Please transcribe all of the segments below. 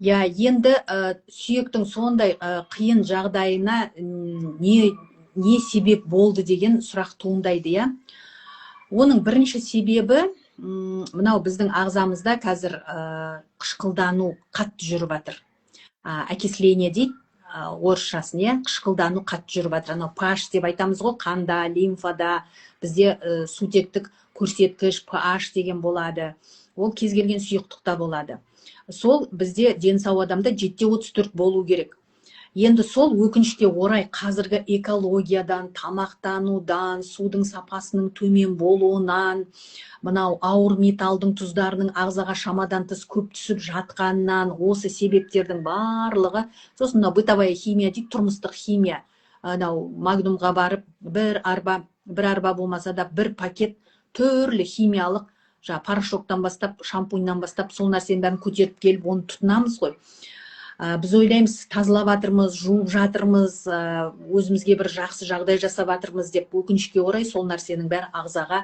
Я енді сүйектің сондай қиын жағдайына не себеп болды деген сұрақ туындайды, я. Оның бірінші себебі мынау біздің ағзамызда қазір қышқылдану қатты жүріп жатыр. Окисление дейді, орысшасын, иә, қышқылдану қатты жүріп жатыр. Анау pH деп айтамыз ғой, қанда, лимфада бізде сутектік көрсеткіш pH деген болады. Ол кез келген сұйықтықта болады. Сол бізде денсау адамда 7-34 болу керек. Енді сол өкінішке орай қазіргі экологиядан, тамақтанудан, судың сапасының төмен болуынан, мынау ауыр металдың тұздарының ағзаға шамадан тыс көп түсіп жатқанынан, осы себептердің барлығы, сосын мынау бытовая химия дейді, тұрмыстық химия. Анау магнумға барып, бір арба болмаса да бір пакет түрлі химиялық, порошоктан бастап, шампуньнан бастап, сол нәрсенің бәрін көтеріп келіп, оны тұтынамыз ғой. Біз ойлаймыз, тазалап жатырмыз, жуып жатырмыз, өзімізге бір жақсы жағдай жасап жатырмыз деп, өкінішке орай сол нәрсенің бәрі ағзаға,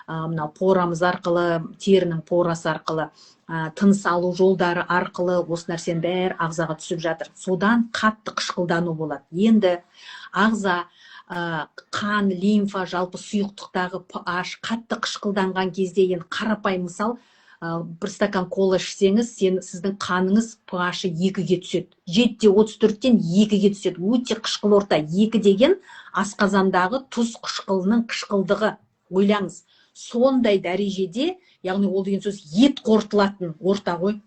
мынау порамыз арқылы, терінің порасы арқылы, тыныс алу жолдары арқылы осы нәрсенің бәрі ағзаға түсіп жатыр. Содан қатты қышқылдану болады. Енді ағза, қан, лимфа, жалпы сұйықтықтағы pH қатты қышқылданған кезде, енді қарапайым мысал, бір стакан кола ішсеңіз, сіздің қаныңыз pH-ы 2-ге түседі. 7-34-тен 2-ге түседі. Өте қышқыл орта. 2 деген асқазандағы тұз қышқылының қышқылдығы. Ойлаңыз, сондай дәрежеде, яғни ол деген сөз ет қорытылатын орта ғой.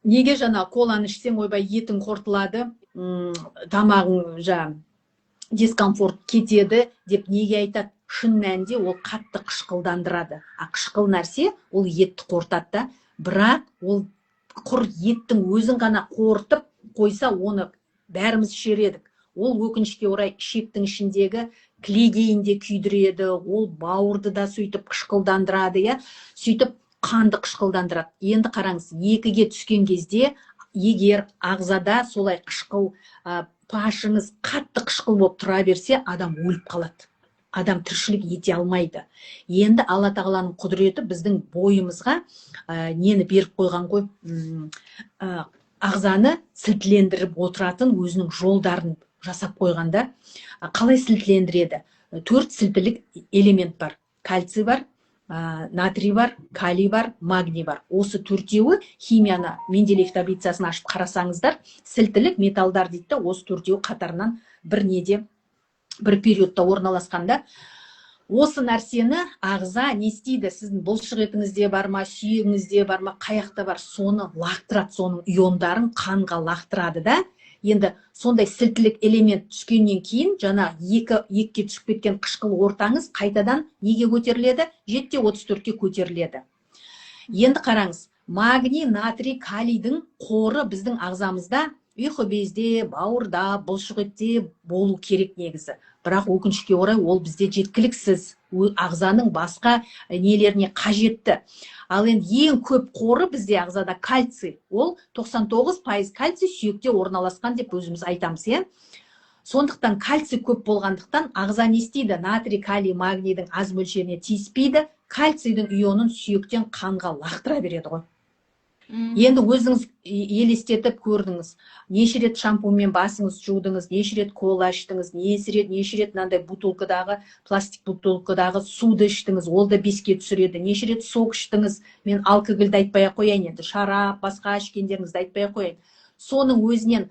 Неге жаңа коланы ішсең, ойбай, етің қорытылады, тамағың дискомфорт кетеді деп неге айтады? Шын мәнінде ол қатты қышқылдандырады. Қышқыл нәрсе ол етті қорытады, бірақ ол құр еттің өзін ғана қорытып қойса, оны бәріміз ішер едік. Ол өкінішке орай ішектің ішіндегі клегейін де күйдіреді, ол бауырды да сөйтіп қышқылдандырады, иә, сөйтіп қанды қышқылдандырады. Енді қараңыз, 2-ге түскен кезде, егер ағзада солай қышқыл, pH-ыңыз қатты қышқыл болып тұра берсе, адам өліп қалады. Адам тіршілік ете алмайды. Енді Алла тағаланың құдіреті біздің бойымызға нені беріп қойған ғой, ағзаны сілтілендіріп отыратын өзінің жолдарын жасап қойғанда, қалай сілтілендіреді? 4 сілтілік элемент бар. Кальций бар, натрий бар, калий бар, магний бар. Осы 4-еуі химияны, Менделеев таблицасын ашып қарасаңыздар, сілтілік металдар дейді, осы 4-еуі қатарынан бір периодта орналасқанда, осы нәрсені ағза не істейді? Сіздің бұлшық етіңізде бар ма, сүйегіңізде бар ма, қаяқта бар, соны лақтырады, соның иондарын қанға лақтырады да. Енді сондай сілтілік элемент түскеннен кейін, жаңа 2-ге түсіп кеткен қышқыл ортаңыз қайтадан неге көтеріледі? 7-34-ке көтеріледі. Енді қараңыз, магний, натрий, калийдің қоры біздің ағзамызда ұйқы безде, бауырда, бұлшық етте болу керек негізі. Бірақ өкінішке орай ол бізде жеткіліксіз. Ағзаның басқа нелеріне қажетті. Ал енді ең көп қоры бізде ағзада кальций. Ол 99% кальций сүйекте орналасқан деп өзіміз айтамыз, иә. Сондықтан кальций көп болғандықтан ағза не істейді? Натрий, калий, магнийдің аз мөлшеріне тиіспейді, кальцийдің ионын сүйектен қанға лақтыра береді ғой. Енді өзіңіз елестетіп көрдіңіз. Неше рет шампуньмен басыңыз жудыңыз, неше рет кола іштіңіз, неше рет мынандай бутылкадағы, пластик бутылкадағы суды іштіңіз, ол да 5-ке түсіреді. Неше рет сок іштіңіз, мен алкогольді айтпай қояйын, енді шарап, басқа ішкендеріңізді айтпай қояйын. Соның өзінен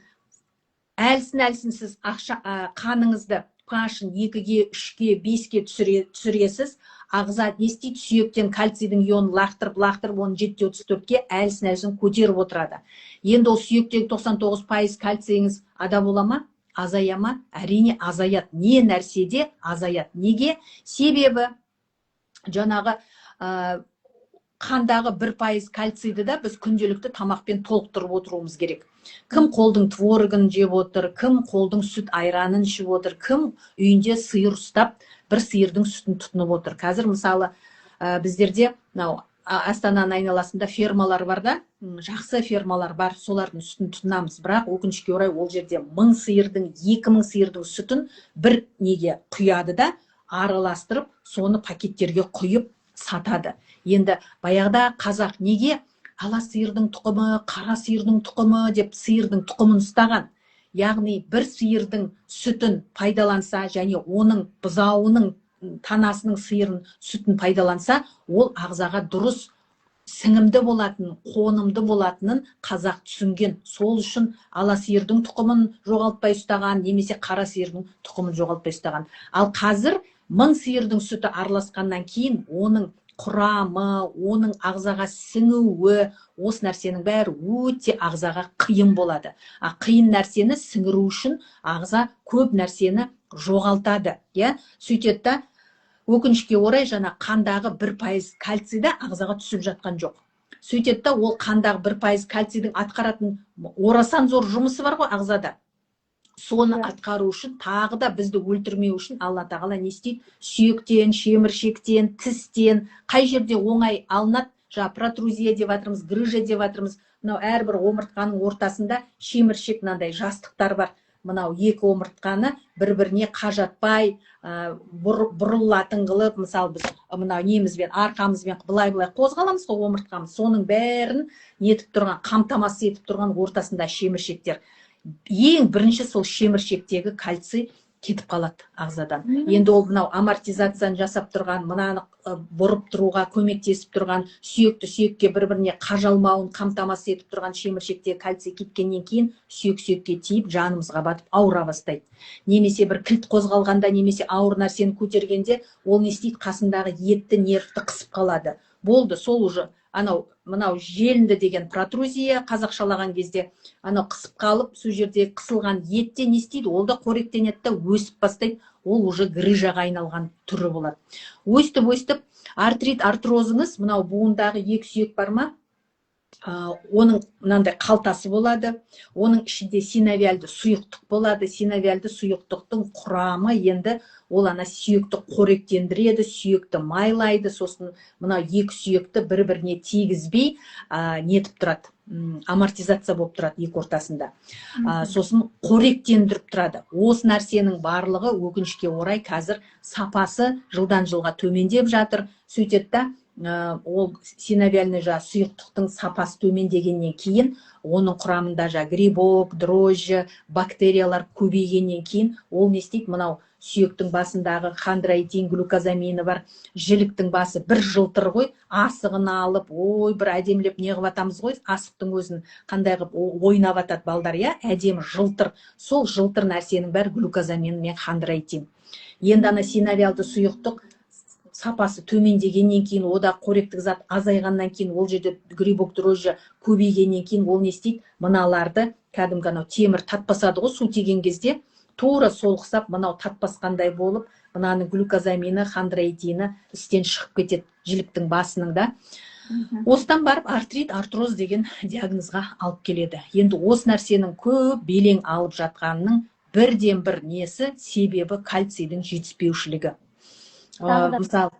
әлсін сіз қаныңызды pH-ын 2-ге, 3-ге, 5-ке түсіресіз, ағза не істейді? Сүйектен кальцийдің ионын лақтырып, оны 7-34-ке әлсін көтеріп отырады. Енді ол сүйектегі 99% кальцийіңіз ада бола ма? Азая ма? Әрине азаяды. Не нәрседе азаяды? Неге? Себебі жаңағы қандағы 1% кальцийді да біз күнделікті тамақпен толықтырып отыруымыз керек. Кім қолдың творогын жеп отыр, кім қолдың сүт айранын ішіп отыр, кім үйінде сиыр ұстап, бір сиырдың сүтін тұтынып отыр. Қазір мысалы біздерде Астананың айналасында фермалар бар да, жақсы фермалар бар, солардың сүтін тұтынамыз. Бірақ өкінішке орай ол жерде 1000 сиырдың, 2000 сиырдың сүтін бір неге құяды да, араластырып, соны пакеттерге құйып сатады. Енді баяғыда қазақ неге ала сиырдың тұқымы, қара сиырдың тұқымы деп сиырдың тұқымын ұстаған. Яғни бір сиырдың сүтін пайдаланса және оның бұзауының танасының сиырын сүтін пайдаланса, ол ағзаға дұрыс сіңімді болатын, қонымды болатынын қазақ түсінген. Сол үшін ала сиырдың тұқымын жоғалтпай ұстаған, немесе қара сиырдың тұқымын жоғалтпай ұстаған. Ал қазір 1000 сиырдың сүті араласқаннан кейін оның құрамы, оның ағзаға сіңуі, осы нәрсенің бәрі өте ағзаға қиын болады. Қиын нәрсені сіңіру үшін ағза көп нәрсені жоғалтады. Сөйтеді да, өкінішке орай жаңа қандағы 1% кальцийді ағзаға түсіп жатқан жоқ. Сөйтеді да, ол қандағы 1% кальцийдің атқаратын орасан зор жұмысы бар ғой ағзада. Соны атқару үшін, тағы да бізді өлтірмеу үшін Алла тағала не істейді? Сүйектен, шеміршектен, тістен, қай жерде оңай алынады? Протрузия деп жатырмыз, грыжа деп жатырмыз. Мынау әрбір омыртқаның ортасында шеміршек мынандай жастықтар бар. Мынау екі омыртқаны бір-біріне қажатпай, бұрылатын қылып, мысалы біз мынау немізбен, арқамызбен былай-былай қозғаламыз ғой омыртқамыз. Соның бәрін нетіп тұрған, қамтамасыз етіп тұрған ортасында шеміршектер. Ең бірінші сол шеміршектегі кальций кетіп қалады ағзадан. Енді ол мынау амортизацияны жасап тұрған, мынаны бұрып тұруға көмектесіп тұрған, сүйекті бір-біріне қажалмауын қамтамасыз етіп тұрған шеміршектегі кальций кеткеннен кейін сүйекке тиіп жанымызға батып ауыра бастайды. Немесе бір кілт қозғалғанда, немесе ауыр нәрсені көтергенде, ол не істейді? Қасындағы етті, нервті қысып қалады. Болды, сол уже мынау желінді деген протрузия, қазақшалаған кезде қысып қалып, сол жерде қысылған етте не істейді? Ол да қоректенеді да өсіп бастайды. Ол уже грыжаға айналған түрі болады. Өстіп, артрит, артрозыңыз, мынау буындағы екі сүйек бар ма? Оның мынандай қалтасы болады. Оның ішінде синовиальды сұйықтық болады. Синовиальды сұйықтықтың құрамы енді ол сүйекті қоректендіреді, сүйекті майлайды. Сосын мынау екі сүйекті бір-біріне тигізбей нетіп тұрады, амортизация болып тұрады екі ортасында. Сосын қоректендіріп тұрады. Осы нәрсенің барлығы өкінішке орай қазір сапасы жылдан жылға төмендеп жатыр. Сөйтеді да, ол синовиальный сұйықтықтың сапасы төмендегеннен кейін, оның құрамында грибок, дрожжи, бактериялар көбейгеннен кейін, ол не істейді? Мынау сүйектің басындағы хондроитин, глюкозамині бар, жіліктің басы бір жылтыр ғой, асығын алып, бір әдемілеп не қылып атамыз ғой, асықтың өзін қандай қылып ойнап атады балдар, әдемі жылтыр. Сол жылтыр нәрсенің бәрі глюкозамин мен хондроитин. Енді синовиальды сұйықтық сапасы төмендегеннен кейін, ода қоректік зат азайғаннан кейін, ол жерде грибок, дрожжи көбейгеннен кейін, ол не істейді? Мыналарды кәдімгі темір татпасады ғой, су тиген кезде тура солқысап, мынау татпасқандай болып, мынаның глюкозамині, хондроитині істен шығып кетеді жіліктің басының да. Осыдан барып артрит, артроз деген диагнозға алып келеді. Енді осы нәрсенің көп белең алып жатқанының бірден бір несі, себебі кальцийдің жетіспеушілігі. Мысалы,